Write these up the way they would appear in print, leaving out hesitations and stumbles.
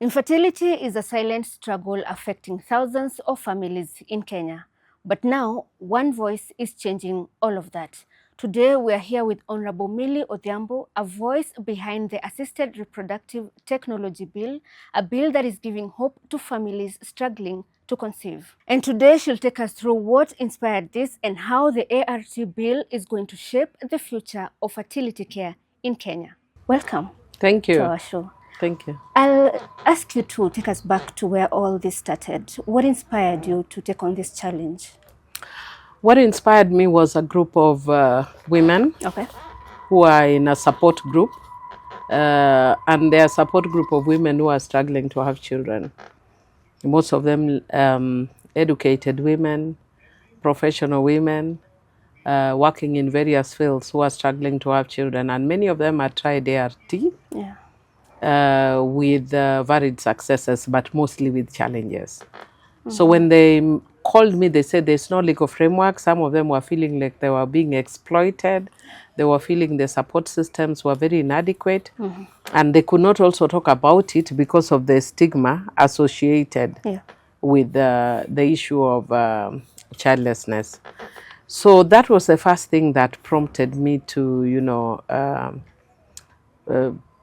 Infertility is a silent struggle affecting thousands of families in Kenya. But now, one voice is changing all of that. Today, we are here with Honorable Millie Odhiambo, a voice behind the Assisted Reproductive Technology Bill, a bill that is giving hope to families struggling to conceive. And today, she'll take us through what inspired this and how the ART bill is going to shape the future of fertility care in Kenya. Welcome. Thank you. To our show. Thank you. I'll ask you to take us back to where all this started. What inspired you to take on this challenge? What inspired me was a group of women who are in a support group, and they're a support group of women who are struggling to have children. Most of them educated women, professional women, working in various fields who are struggling to have children, and many of them have tried ART. Yeah. With varied successes, but mostly with challenges. So when they called me, they said there's no legal framework. Some of them were feeling like they were being exploited. They were feeling the support systems were very inadequate. And they could not also talk about it because of the stigma associated with the issue of childlessness. So that was the first thing that prompted me to,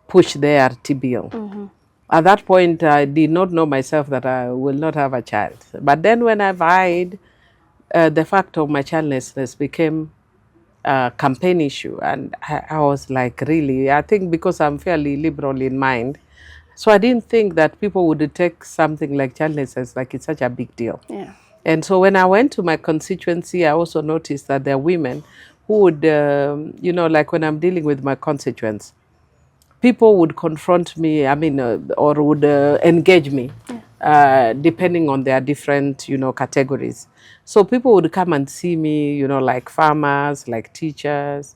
push the ART bill. At that point, I did not know myself that I will not have a child. But then when I've hired, the fact of my childlessness became a campaign issue. And I was like, really, I think because I'm fairly liberal in mind, so I didn't think that people would take something like childlessness like it's such a big deal. Yeah. And so when I went to my constituency, I also noticed that there are women who would, like when I'm dealing with my constituents, people would confront me, or would engage me, depending on their different, categories. So people would come and see me, like farmers, like teachers,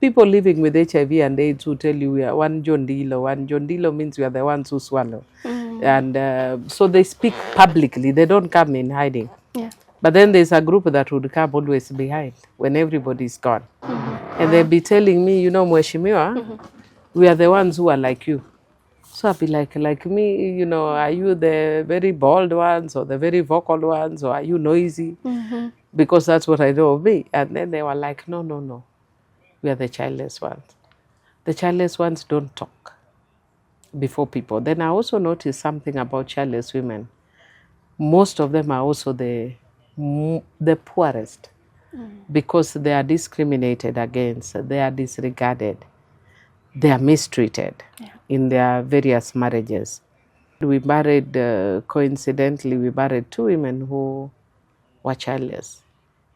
people living with HIV and AIDS who tell you we are one John Dilo. One John Dilo means we are the ones who swallow. And so they speak publicly. They don't come in hiding. Yeah. But then there's a group that would come always behind when everybody's gone. And they'll be telling me, Mweshimiwa, we are the ones who are like you. So I'll be like me, are you the very bold ones or the very vocal ones, or are you noisy? Because that's what I know of me. And then they were like, no, we are the childless ones. The childless ones don't talk before people. Then I also noticed something about childless women. Most of them are also the poorest because they are discriminated against, they are disregarded. They are mistreated in their various marriages. We married, coincidentally, we married two women who were childless.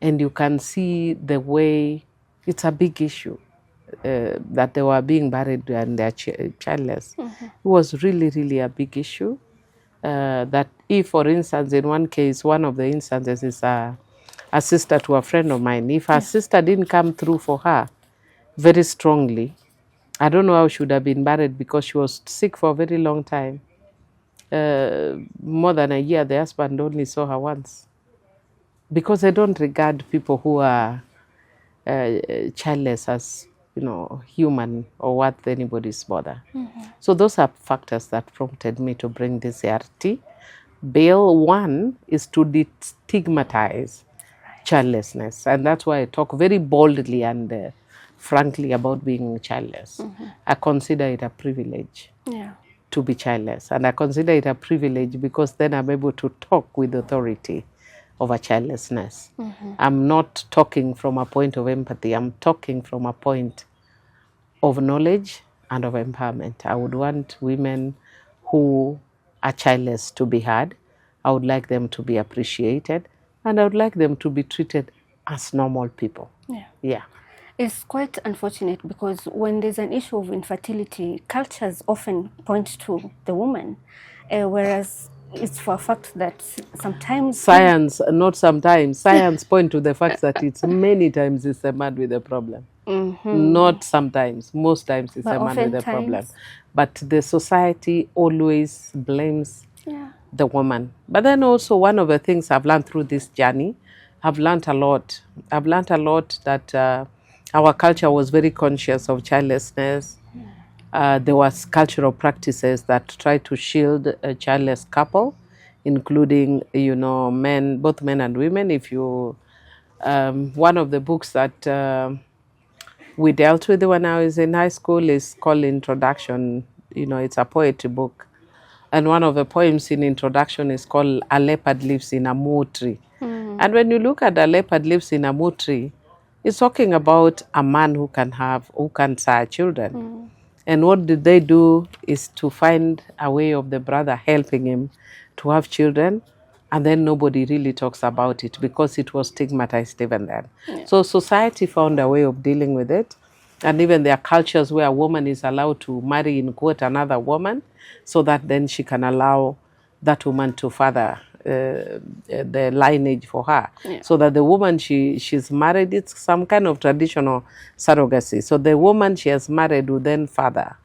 And you can see the way it's a big issue that they were being married and they're childless. It was really, really a big issue. That if, for instance, in one case, one of the instances is a sister to a friend of mine. If her sister didn't come through for her very strongly, I don't know how she would have been married because she was sick for a very long time. More than a year, the husband only saw her once. Because they don't regard people who are childless as, human or worth anybody's bother. So those are factors that prompted me to bring this ART bill. One is to destigmatize childlessness. And that's why I talk very boldly and frankly about being childless. I consider it a privilege to be childless. And I consider it a privilege because then I'm able to talk with authority over childlessness. I'm not talking from a point of empathy. I'm talking from a point of knowledge and of empowerment. I would want women who are childless to be heard. I would like them to be appreciated. And I would like them to be treated as normal people. Yeah. It's quite unfortunate because when there's an issue of infertility, cultures often point to the woman, whereas it's for a fact that sometimes... Science, not sometimes. Science point to the fact that it's many times it's the man with the problem. Not sometimes. Most times it's the man with the problem. But the society always blames the woman. But then also one of the things I've learned through this journey, I've learned a lot. I've learned a lot that... our culture was very conscious of childlessness. There was cultural practices that try to shield a childless couple, including, you know, men, both men and women. If you, one of the books that we dealt with when I was in high school is called Introduction. You know, it's a poetry book. And one of the poems in Introduction is called A Leopard Lives in a Moor Tree. And when you look at A Leopard Lives in a Moor Tree, it's talking about a man who can sire children. And what did they do is to find a way of the brother helping him to have children, and then nobody really talks about it because it was stigmatized even then. Yeah. So society found a way of dealing with it, and even there are cultures where a woman is allowed to marry, in quote, another woman, so that then she can allow that woman to father the lineage for her. Yeah. So that the woman she's married, it's some kind of traditional surrogacy. So the woman she has married will then father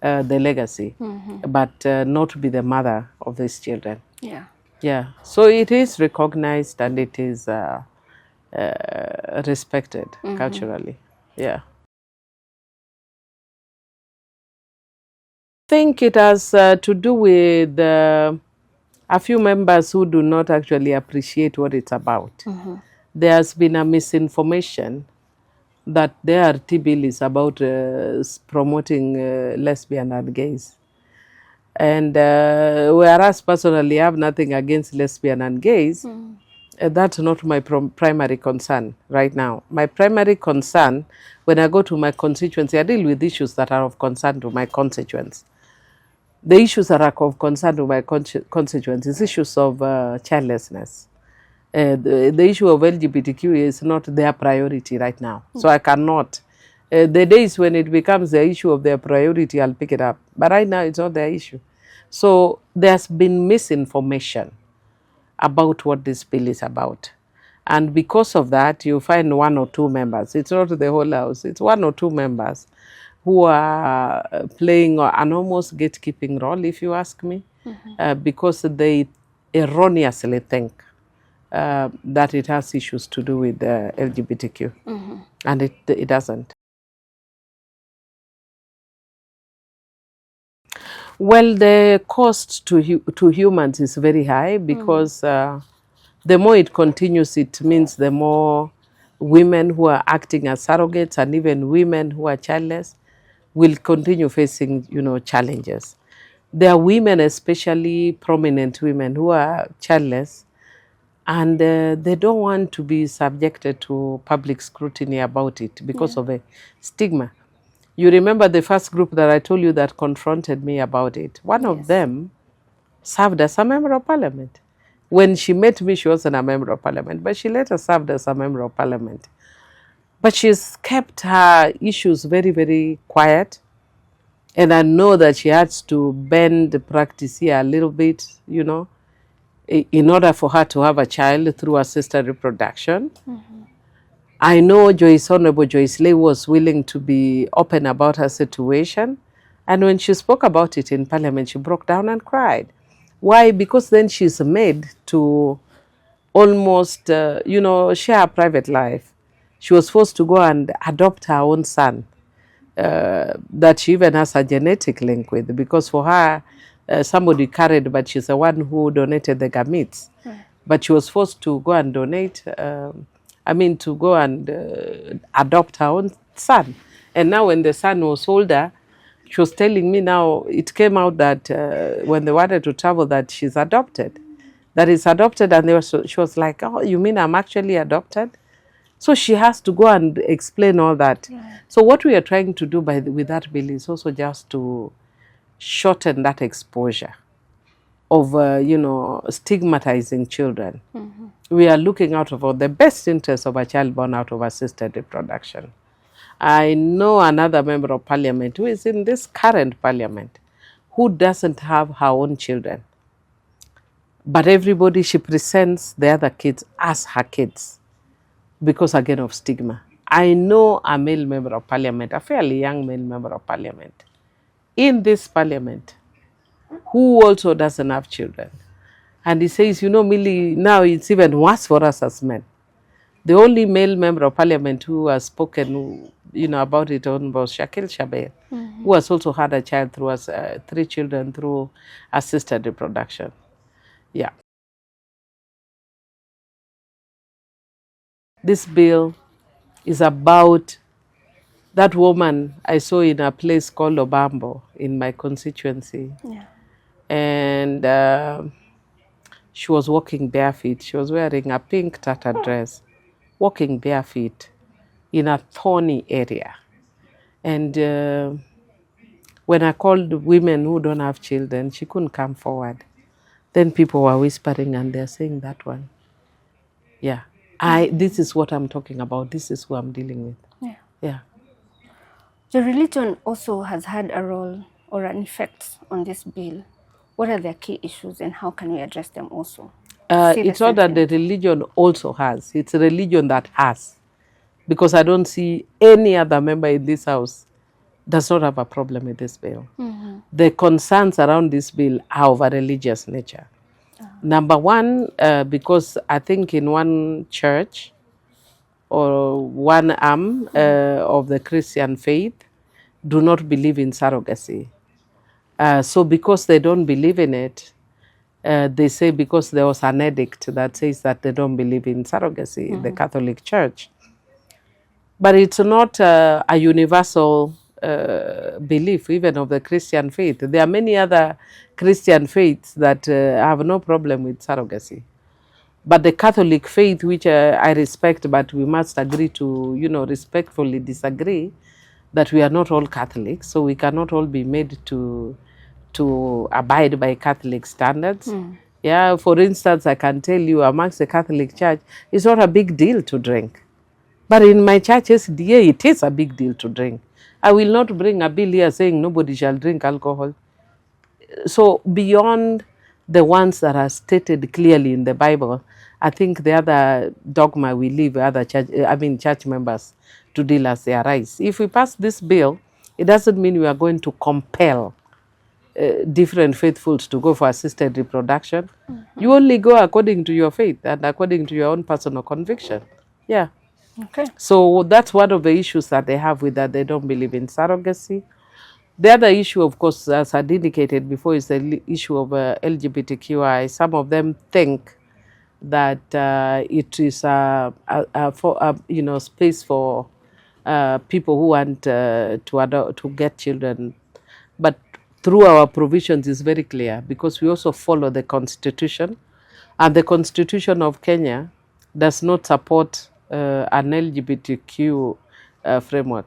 the legacy, but not be the mother of these children. Yeah. Yeah. So it is recognized and it is respected culturally. Yeah. I think it has to do with a few members who do not actually appreciate what it's about. There has been a misinformation that their RT bill is about promoting lesbian and gays. And whereas personally I have nothing against lesbian and gays, that's not my primary concern right now. My primary concern, when I go to my constituency, I deal with issues that are of concern to my constituents. The issues that are of concern to my constituents is issues of childlessness. The issue of LGBTQ is not their priority right now. So I cannot. The days when it becomes the issue of their priority, I'll pick it up. But right now, it's not their issue. So there's been misinformation about what this bill is about. And because of that, you find one or two members. It's not the whole house. It's one or two members who are playing an almost gatekeeping role, if you ask me, because they erroneously think that it has issues to do with LGBTQ, and it doesn't. Well, the cost to humans is very high because the more it continues, it means the more women who are acting as surrogates and even women who are childless will continue facing, you know, challenges. There are women, especially prominent women, who are childless, and they don't want to be subjected to public scrutiny about it because of a stigma. You remember the first group that I told you that confronted me about it. One of them served as a member of parliament. When she met me, she wasn't a member of parliament, but she later served as a member of parliament. But she's kept her issues very, very quiet. And I know that she has to bend the practice here a little bit, you know, in order for her to have a child through assisted reproduction. I know Honorable Joyce Lay was willing to be open about her situation. And when she spoke about it in parliament, she broke down and cried. Why? Because then she's made to almost, you know, share her private life. She was forced to go and adopt her own son that she even has a genetic link with, because for her, somebody carried, but she's the one who donated the gametes. But she was forced to go and donate, to go and adopt her own son. And now when the son was older, she was telling me now, it came out that when they wanted to travel, that she's adopted. That is adopted, and she was like, oh, you mean I'm actually adopted? So she has to go and explain all that. So what we are trying to do with that bill is also just to shorten that exposure of, stigmatizing children. We are looking out for the best interest of a child born out of assisted reproduction. I know another member of parliament who is in this current parliament who doesn't have her own children. But everybody, she presents the other kids as her kids because, again, of stigma. I know a male member of parliament, a fairly young male member of parliament, in this parliament, who also doesn't have children. And he says, you know, Millie, now it's even worse for us as men. The only male member of parliament who has spoken, about it was Shakil Shabir, who has also had a child through 3 children through assisted reproduction. Yeah. This bill is about that woman I saw in a place called Obambo in my constituency. Yeah. And she was walking barefoot. She was wearing a pink tattered dress, walking barefoot in a thorny area. And when I called women who don't have children, she couldn't come forward. Then people were whispering and they're saying that one. Yeah. This is what I'm talking about. This is who I'm dealing with. Yeah. Yeah. Your religion also has had a role or an effect on this bill. What are their key issues and how can we address them also? It's not that the religion also has. It's a religion that has. Because I don't see any other member in this house does not have a problem with this bill. The concerns around this bill are of a religious nature. Number one, because I think in one church or one arm of the Christian faith do not believe in surrogacy. So because they don't believe in it, they say because there was an edict that says that they don't believe in surrogacy in the Catholic Church. But it's not a universal belief even of the Christian faith. There are many other Christian faiths that have no problem with surrogacy. But the Catholic faith, which I respect, but we must agree to, respectfully disagree, that we are not all Catholics, so we cannot all be made to abide by Catholic standards. Yeah, for instance, I can tell you amongst the Catholic Church, it's not a big deal to drink. But in my church, SDA, it is a big deal to drink. I will not bring a bill here saying nobody shall drink alcohol. So beyond the ones that are stated clearly in the Bible, I think the other dogma we leave other church members to deal as they arise. If we pass this bill, it doesn't mean we are going to compel different faithfuls to go for assisted reproduction. You only go according to your faith and according to your own personal conviction. Yeah. Okay. So that's one of the issues that they have with that. They don't believe in surrogacy. The other issue, of course, as I indicated before, is the issue of LGBTQI. Some of them think that it is space for people who want to get children. But through our provisions is very clear because we also follow the Constitution, and the Constitution of Kenya does not support an LGBTQ framework.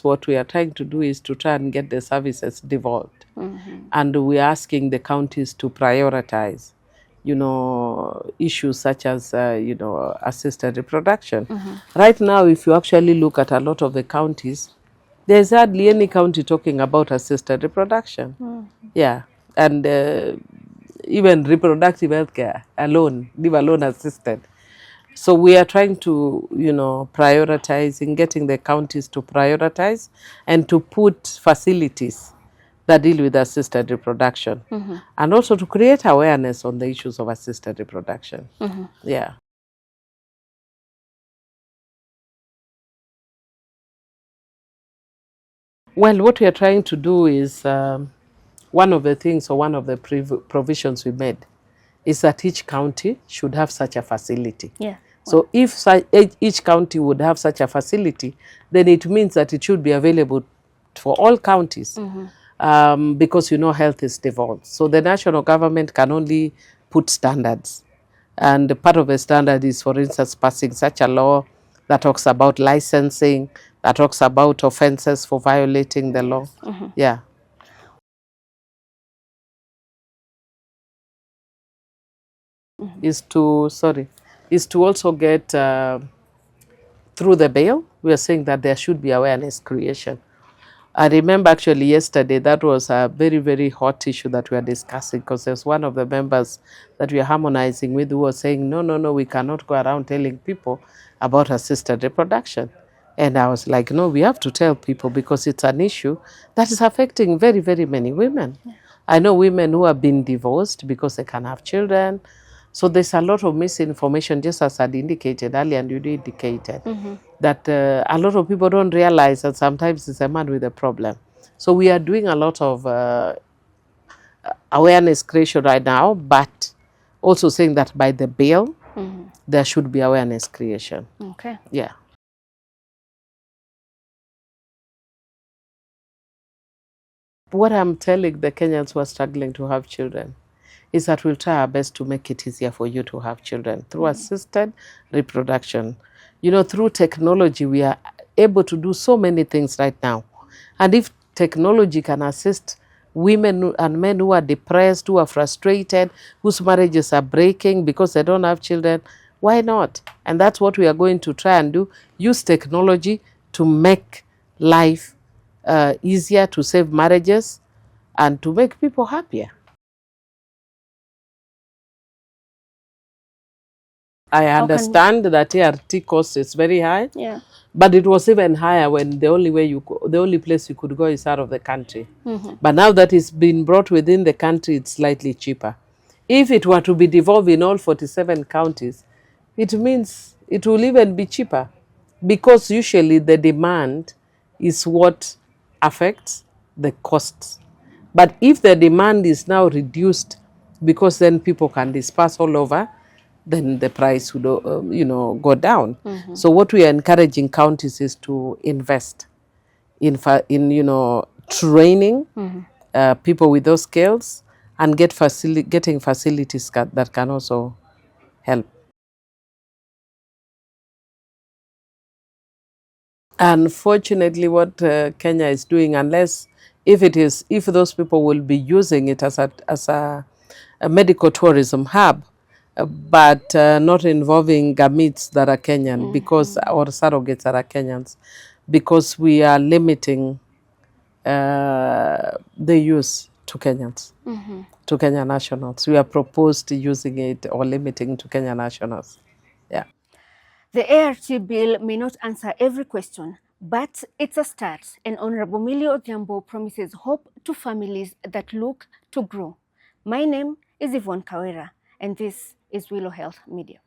What we are trying to do is to try and get the services devolved. And we're asking the counties to prioritize, issues such as, assisted reproduction. Right now, if you actually look at a lot of the counties, there's hardly any county talking about assisted reproduction. Yeah. And even reproductive health care alone, leave alone assisted. So we are trying to, prioritize in getting the counties to prioritize and to put facilities that deal with assisted reproduction, and also to create awareness on the issues of assisted reproduction. Yeah. Well, what we are trying to do is one of the things or one of the provisions we made is that each county should have such a facility. Yeah. So if each county would have such a facility, then it means that it should be available for all counties, because health is devolved. So the national government can only put standards. And part of the standard is, for instance, passing such a law that talks about licensing, that talks about offenses for violating the law. Yeah. Is to also get through the bill, we are saying that there should be awareness creation. I remember actually yesterday that was a very, very hot issue that we are discussing, because there's one of the members that we are harmonizing with who was saying, no, we cannot go around telling people about assisted reproduction. And I was like, no, we have to tell people because it's an issue that is affecting very, very many women. I know women who have been divorced because they can have children. So there's a lot of misinformation, just as I'd indicated earlier, and you indicated, that a lot of people don't realize that sometimes it's a man with a problem. So we are doing a lot of awareness creation right now, but also saying that by the bill, there should be awareness creation. Okay. Yeah. What I'm telling the Kenyans who are struggling to have children is that we'll try our best to make it easier for you to have children through assisted reproduction. You know, through technology, we are able to do so many things right now. And if technology can assist women and men who are depressed, who are frustrated, whose marriages are breaking because they don't have children, why not? And that's what we are going to try and do. Use technology to make life easier, to save marriages, and to make people happier. I understand that ART cost is very high. Yeah. But it was even higher when the only place you could go is out of the country. But now that it's been brought within the country, it's slightly cheaper. If it were to be devolved in all 47 counties, it means it will even be cheaper, because usually the demand is what affects the costs. But if the demand is now reduced, because then people can disperse all over, then the price would, go down. So what we are encouraging counties is to invest in training people with those skills, and getting facilities that can also help. Unfortunately, what Kenya is doing, unless if those people will be using it as a medical tourism hub, but not involving gametes that are Kenyan, because, or surrogates that are Kenyans, because we are limiting the use to Kenyans, to Kenyan nationals. We are proposed using it or limiting to Kenyan nationals. Yeah. The ART bill may not answer every question, but it's a start, and Honorable Millie Odhiambo promises hope to families that look to grow. My name is Yvonne Kawera, and this is Willow Health Media.